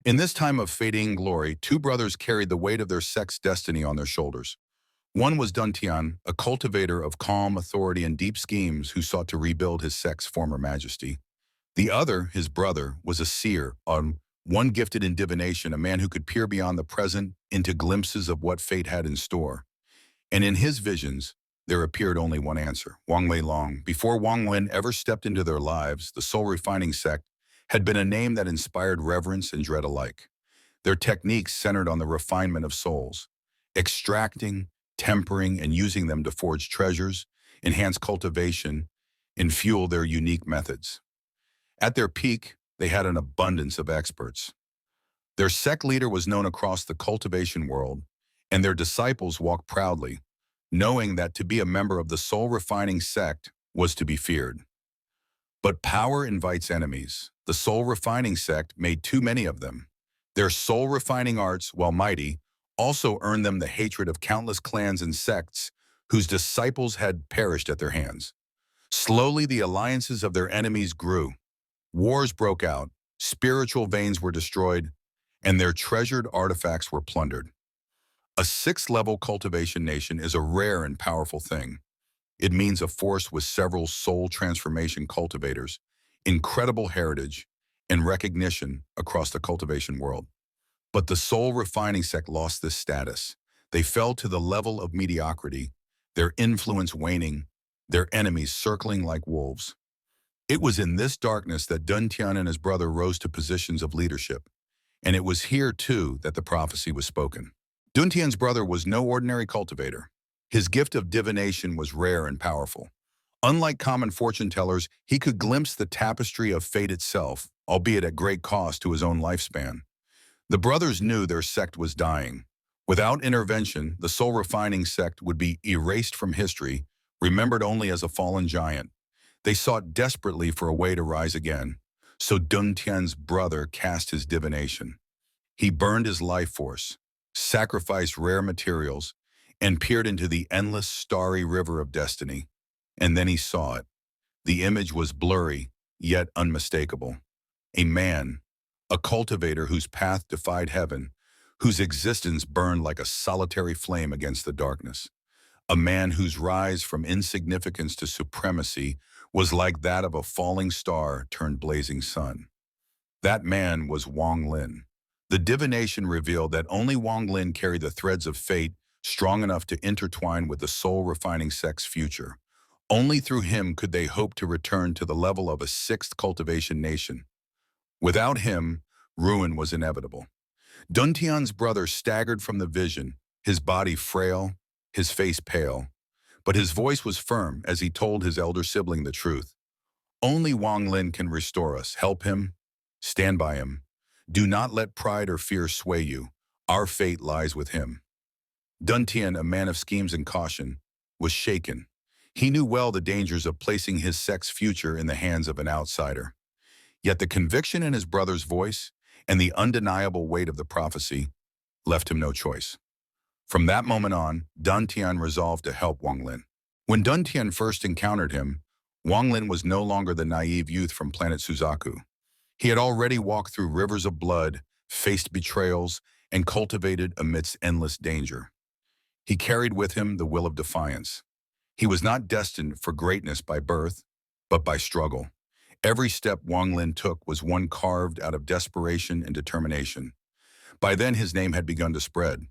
In this time of fading glory, two brothers carried the weight of their sect's destiny on their shoulders. One was Dun Tian, a cultivator of calm authority and deep schemes who sought to rebuild his sect's former majesty. The other, his brother, was a seer, one gifted in divination, a man who could peer beyond the present into glimpses of what fate had in store. And in his visions, there appeared only one answer, Wang Lin. Before Wang Lin ever stepped into their lives, the Soul Refining Sect had been a name that inspired reverence and dread alike. Their techniques centered on the refinement of souls, extracting, tempering, and using them to forge treasures, enhance cultivation, and fuel their unique methods. At their peak, they had an abundance of experts. Their sect leader was known across the cultivation world, and their disciples walked proudly, knowing that to be a member of the Soul Refining Sect was to be feared. But power invites enemies. The Soul Refining Sect made too many of them. Their soul-refining arts, while mighty, also earned them the hatred of countless clans and sects whose disciples had perished at their hands. Slowly, the alliances of their enemies grew. Wars broke out, spiritual veins were destroyed, and their treasured artifacts were plundered. A sixth-level cultivation nation is a rare and powerful thing. It means a force with several soul transformation cultivators, incredible heritage, and recognition across the cultivation world. But the Soul Refining Sect lost this status. They fell to the level of mediocrity, their influence waning, their enemies circling like wolves. It was in this darkness that Dun Tian and his brother rose to positions of leadership, and it was here, too, that the prophecy was spoken. Dun Tian's brother was no ordinary cultivator. His gift of divination was rare and powerful. Unlike common fortune tellers, he could glimpse the tapestry of fate itself, albeit at great cost to his own lifespan. The brothers knew their sect was dying. Without intervention, the Soul Refining Sect would be erased from history, remembered only as a fallen giant. They sought desperately for a way to rise again. So Dun Tian's brother cast his divination. He burned his life force, sacrificed rare materials, and peered into the endless starry river of destiny. And then he saw it. The image was blurry, yet unmistakable. A man, a cultivator whose path defied heaven, whose existence burned like a solitary flame against the darkness. A man whose rise from insignificance to supremacy was like that of a falling star turned blazing sun. That man was Wong Lin. The divination revealed that only Wong Lin carried the threads of fate strong enough to intertwine with the Soul Refining Sect's future. Only through him could they hope to return to the level of a sixth cultivation nation. Without him, ruin was inevitable. Dun Tian's brother staggered from the vision, his body frail, his face pale. But his voice was firm as he told his elder sibling the truth. Only Wong Lin can restore us. Help him. Stand by him. Do not let pride or fear sway you. Our fate lies with him. Dun Tian, a man of schemes and caution, was shaken. He knew well the dangers of placing his sect's future in the hands of an outsider. Yet the conviction in his brother's voice and the undeniable weight of the prophecy left him no choice. From that moment on, Dun Tian resolved to help Wong Lin. When Dun Tian first encountered him, Wong Lin was no longer the naive youth from planet Suzaku. He had already walked through rivers of blood, faced betrayals, and cultivated amidst endless danger. He carried with him the will of defiance. He was not destined for greatness by birth, but by struggle. Every step Wong Lin took was one carved out of desperation and determination. By then, his name had begun to spread.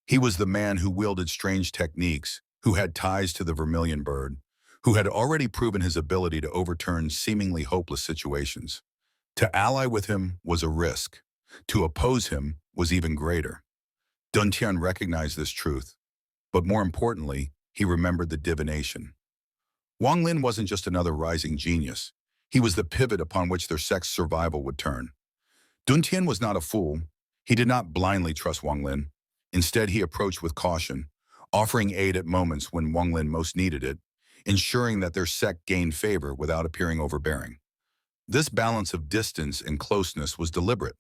He was the man who wielded strange techniques, who had ties to the vermilion bird, who had already proven his ability to overturn seemingly hopeless situations. To ally with him was a risk. To oppose him was even greater. Dun Tian recognized this truth, but more importantly, he remembered the divination. Wong Lin wasn't just another rising genius. He was the pivot upon which their sect's survival would turn. Dun Tian was not a fool. He did not blindly trust Wong Lin. Instead, he approached with caution, offering aid at moments when Wong Lin most needed it, ensuring that their sect gained favor without appearing overbearing. This balance of distance and closeness was deliberate.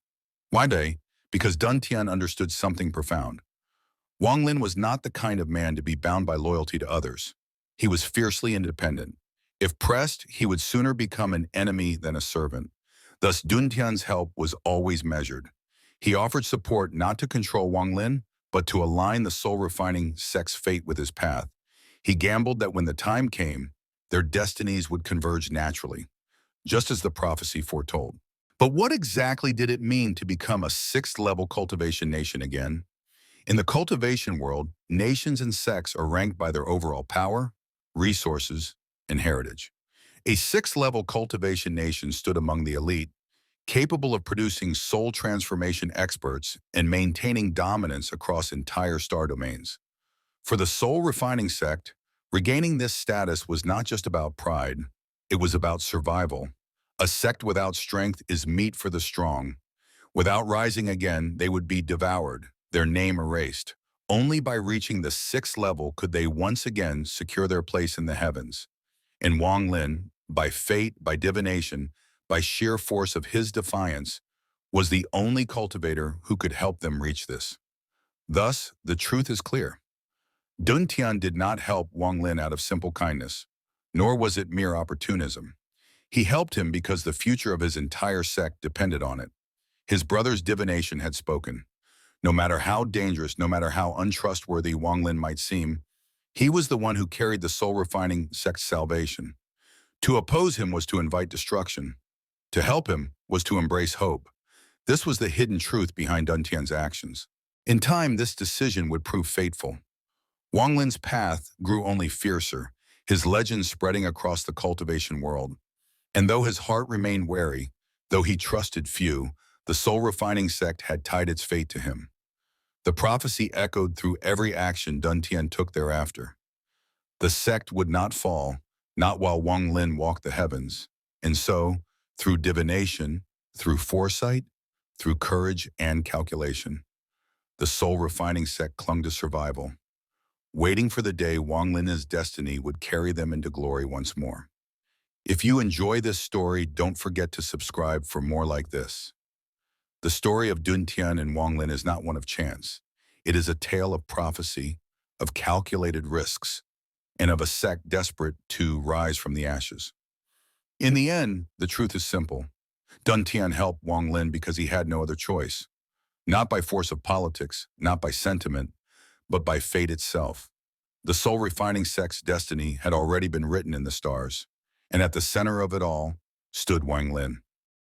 Why? Because Dun Tian understood something profound. Wong Lin was not the kind of man to be bound by loyalty to others. He was fiercely independent. If pressed, he would sooner become an enemy than a servant. Thus, Dun Tian's help was always measured. He offered support not to control Wang Lin, but to align the Soul Refining Sect's fate with his path. He gambled that when the time came, their destinies would converge naturally, just as the prophecy foretold. But what exactly did it mean to become a sixth-level cultivation nation again? In the cultivation world, nations and sects are ranked by their overall power, resources, and heritage. A sixth-level cultivation nation stood among the elite, capable of producing soul transformation experts and maintaining dominance across entire star domains. For the Soul Refining Sect, regaining this status was not just about pride, it was about survival. A sect without strength is meat for the strong. Without rising again, they would be devoured, their name erased. Only by reaching the sixth level could they once again secure their place in the heavens. And Wong Lin, by fate, by divination, by sheer force of his defiance, was the only cultivator who could help them reach this. Thus, the truth is clear. Dun Tian did not help Wang Lin out of simple kindness, nor was it mere opportunism. He helped him because the future of his entire sect depended on it. His brother's divination had spoken. No matter how dangerous, no matter how untrustworthy Wang Lin might seem, he was the one who carried the Soul Refining Sect's salvation. To oppose him was to invite destruction. To help him was to embrace hope. This was the hidden truth behind Dun Tian's actions. In time, this decision would prove fateful. Wang Lin's path grew only fiercer, his legend spreading across the cultivation world. And though his heart remained wary, though he trusted few, the Soul Refining Sect had tied its fate to him. The prophecy echoed through every action Dun Tian took thereafter. The sect would not fall, not while Wong Lin walked the heavens. And so, through divination, through foresight, through courage and calculation, the Soul Refining Sect clung to survival, waiting for the day Wong Lin's destiny would carry them into glory once more. If you enjoy this story, don't forget to subscribe for more like this. The story of Dun Tian and Wong Lin is not one of chance. It is a tale of prophecy, of calculated risks, and of a sect desperate to rise from the ashes. In the end, the truth is simple. Dun Tian helped Wong Lin because he had no other choice. Not by force of politics, not by sentiment, but by fate itself. The Soul Refining Sect's destiny had already been written in the stars, and at the center of it all stood Wang Lin.